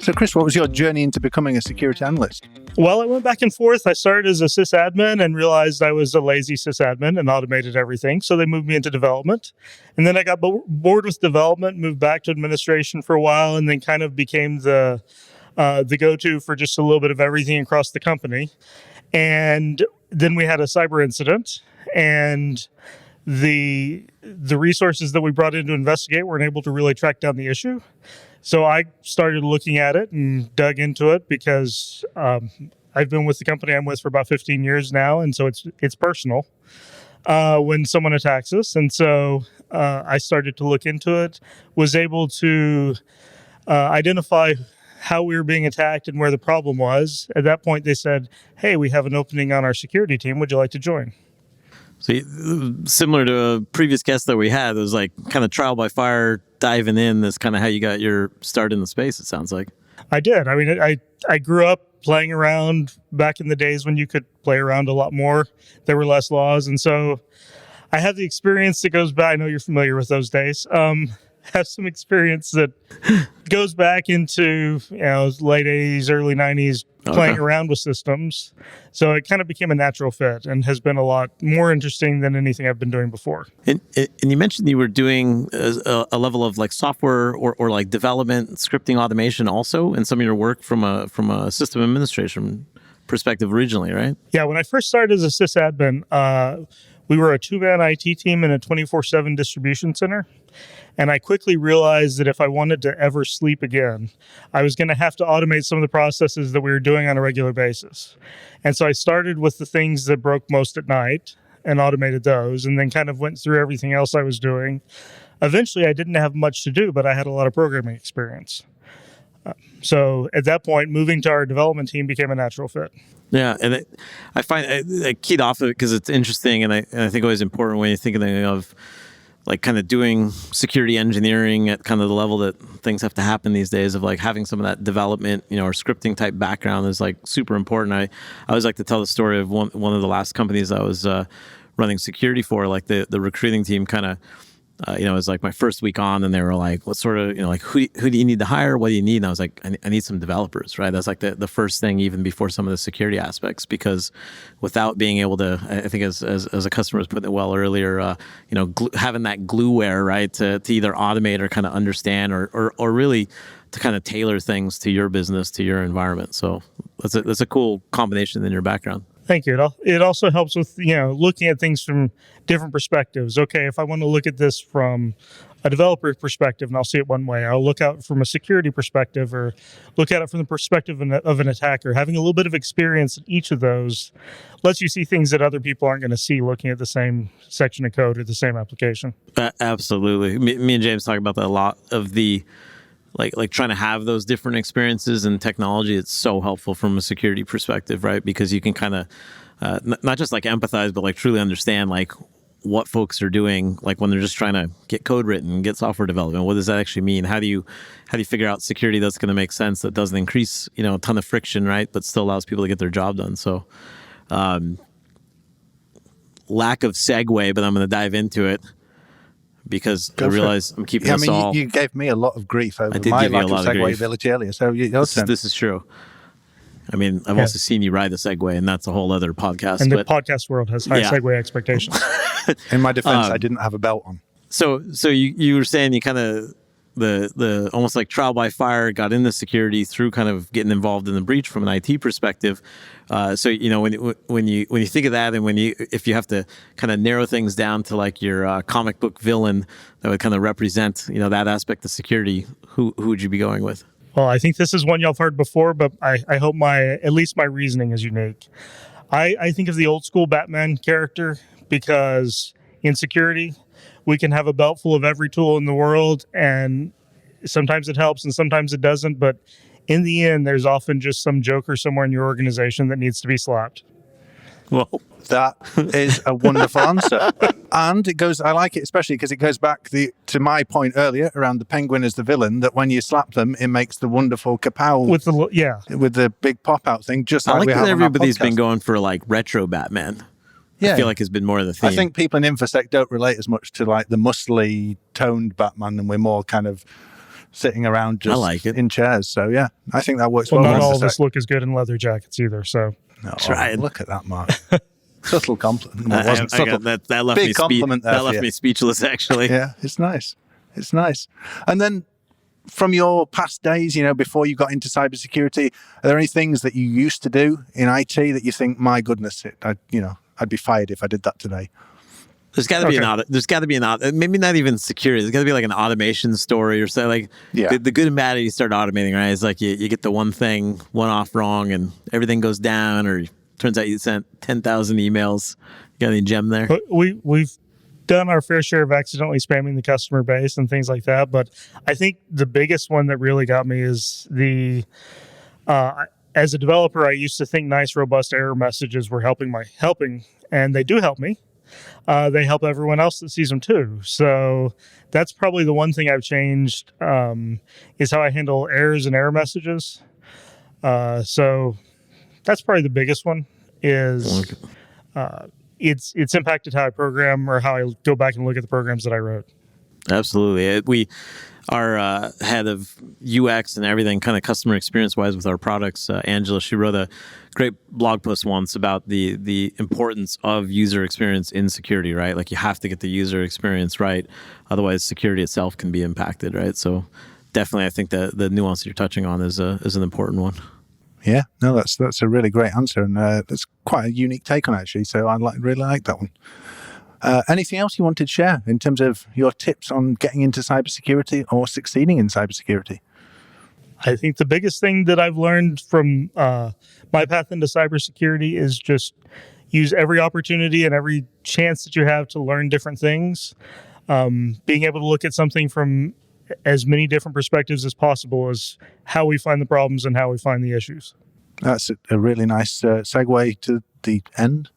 So, Chris, what was your journey into becoming a security analyst? Well, it went back and forth. I started as a sysadmin and realized I was a lazy sysadmin and automated everything. So they moved me into development. And then I got bored with development, moved back to administration for a while, and then kind of became the go-to for just a little bit of everything across the company. And then we had a cyber incident, and the resources that we brought in to investigate weren't able to really track down the issue. So I started looking at it and dug into it because I've been with the company I'm with for about 15 years now, and so it's personal when someone attacks us. And so I started to look into it, was able to identify how we were being attacked and where the problem was. At that point, they said, "Hey, we have an opening on our security team. Would you like to join?" So similar to a previous guest that we had, it was like kind of trial by fire, diving in. That's kind of how you got your start in the space, it sounds like. I did. I mean, I grew up playing around back in the days when you could play around a lot more. There were less laws. And so I have the experience that goes back. I know you're familiar with those days. Have some experience that goes back into late 80s, early 90s, playing around with systems. So it kind of became a natural fit and has been a lot more interesting than anything I've been doing before. And you mentioned you were doing a level of like software or like development, scripting, automation also in some of your work from a system administration perspective originally, right? Yeah, when I first started as a sysadmin, we were a two-man IT team in a 24/7 distribution center. And I quickly realized that if I wanted to ever sleep again, I was going to have to automate some of the processes that we were doing on a regular basis. And so I started with the things that broke most at night and automated those, and then kind of went through everything else I was doing. Eventually, I didn't have much to do, but I had a lot of programming experience. So at that point, moving to our development team became a natural fit. Yeah, and I find I keyed off of it because it's interesting, and I think always important when you're thinking of like kind of doing security engineering at kind of the level that things have to happen these days, of like having some of that development, or scripting type background is like super important. I always like to tell the story of one of the last companies I was running security for. Like the recruiting team kind of, it was like my first week on, and they were like, what sort of, like, who do you need to hire? What do you need? And I was like, I need some developers, right? That's like the first thing, even before some of the security aspects, because without being able to, I think as a customer was putting it well earlier, having that glueware, right, to either automate or kind of understand or really to kind of tailor things to your business, to your environment. So that's a cool combination in your background. Thank you. It also helps with, looking at things from different perspectives. Okay, if I want to look at this from a developer perspective, and I'll see it one way, I'll look at it from a security perspective, or look at it from the perspective of an attacker. Having a little bit of experience in each of those lets you see things that other people aren't going to see looking at the same section of code or the same application. Absolutely. Me and James talk about that a lot, of the like trying to have those different experiences in technology. It's so helpful from a security perspective, right? Because you can kind of not just like empathize, but like truly understand like what folks are doing, like when they're just trying to get code written, get software development. What does that actually mean? How do you figure out security that's going to make sense, that doesn't increase a ton of friction, right, but still allows people to get their job done? So lack of segue, but I'm going to dive into it, because I realize I'm keeping us all. You gave me a lot of grief over my lack of segue ability earlier, so this is true. I mean, I've also seen you ride the Segway, and that's a whole other podcast. And the podcast world has high Segway expectations. In my defense, I didn't have a belt on. So you were saying you kind of the almost like trial by fire got into security through kind of getting involved in the breach from an IT perspective. So when you think of that, and if you have to kind of narrow things down to like your comic book villain that would kind of represent that aspect of security, who would you be going with? Well, I think this is one y'all have heard before, but I hope at least my reasoning is unique. I think of the old school Batman character, because in security, we can have a belt full of every tool in the world, and sometimes it helps and sometimes it doesn't. But in the end, there's often just some joker somewhere in your organization that needs to be slapped. Well, that is a wonderful answer. And I like it especially because it goes back to my point earlier around the penguin as the villain, that when you slap them, it makes the wonderful kapow with the big pop-out thing, just like we have on our podcast. Everybody's been going for like retro Batman. Yeah. I feel like it's been more of the theme. I think people in InfoSec don't relate as much to like the muscly toned Batman, and we're more kind of sitting around just I like it. in chairs. So yeah, I think that works Well, well. not all of us look as good in leather jackets either. So Look at that, Mark. Subtle compliment. Well, it wasn't I subtle. got that left Big me compliment there that for left you. me speechless, actually. Yeah, it's nice. It's nice. And then from your past days, before you got into cybersecurity, are there any things that you used to do in IT that you think, my goodness, I'd be fired if I did that today? There's got to be maybe not even security. There's got to be like an automation story or something. Like the good and bad you start automating, right? It's like you get the one thing, one off wrong, and everything goes down, or turns out you sent 10,000 emails. You got any gem there? We've done our fair share of accidentally spamming the customer base and things like that. But I think the biggest one that really got me is as a developer, I used to think nice, robust error messages were helping, and they do help me. They help everyone else that sees them too. So that's probably the one thing I've changed, is how I handle errors and error messages. So that's probably the biggest one. Is it's impacted how I program or how I go back and look at the programs that I wrote. Absolutely. Our head of UX and everything, kind of customer experience wise with our products, Angela, she wrote a great blog post once about the importance of user experience in security, right? Like you have to get the user experience right. Otherwise, security itself can be impacted, right? So definitely, I think that the nuance you're touching on is an important one. Yeah, no, that's a really great answer, and that's quite a unique take on it, actually. So I really like that one. Anything else you wanted to share in terms of your tips on getting into cybersecurity or succeeding in cybersecurity? I think the biggest thing that I've learned from my path into cybersecurity is just use every opportunity and every chance that you have to learn different things. Being able to look at something from as many different perspectives as possible is how we find the problems and how we find the issues. That's a really nice segue to the end.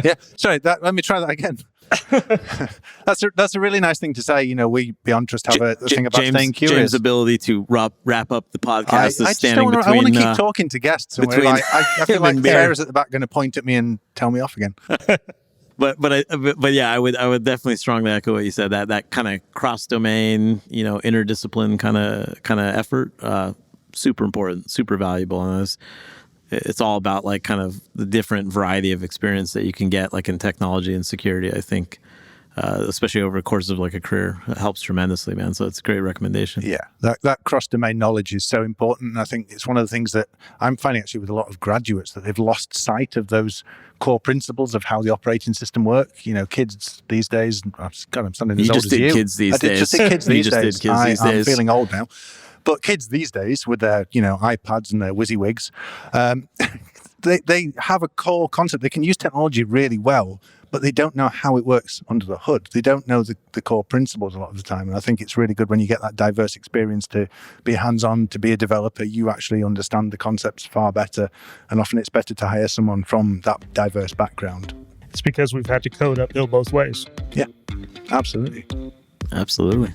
Yeah, sorry, let me try that again. That's a really nice thing to say. We BeyondTrust have a thing about staying curious. James' ability to wrap up the podcast is standing between. I want to keep talking to guests. I feel like Sarah's at the back going to point at me and tell me off again. But yeah, I would definitely strongly echo what you said. That kind of cross domain, interdiscipline kind of effort, super important, super valuable, and it's all about like kind of the different variety of experience that you can get like in technology and security. I think, especially over the course of like a career, it helps tremendously, man. So it's a great recommendation. Yeah, that cross-domain knowledge is so important. And I think it's one of the things that I'm finding actually with a lot of graduates, that they've lost sight of those core principles of how the operating system works. Kids these days, God, I'm sounding as old as you. Kids these days. I just did kids these days. Did kids these days. I'm feeling old now. But kids these days, with their iPads and their WYSIWYGs, they have a core concept. They can use technology really well, but they don't know how it works under the hood. They don't know the core principles a lot of the time. And I think it's really good when you get that diverse experience to be hands-on, to be a developer. You actually understand the concepts far better. And often it's better to hire someone from that diverse background. It's because we've had to code uphill both ways. Yeah, absolutely. Absolutely.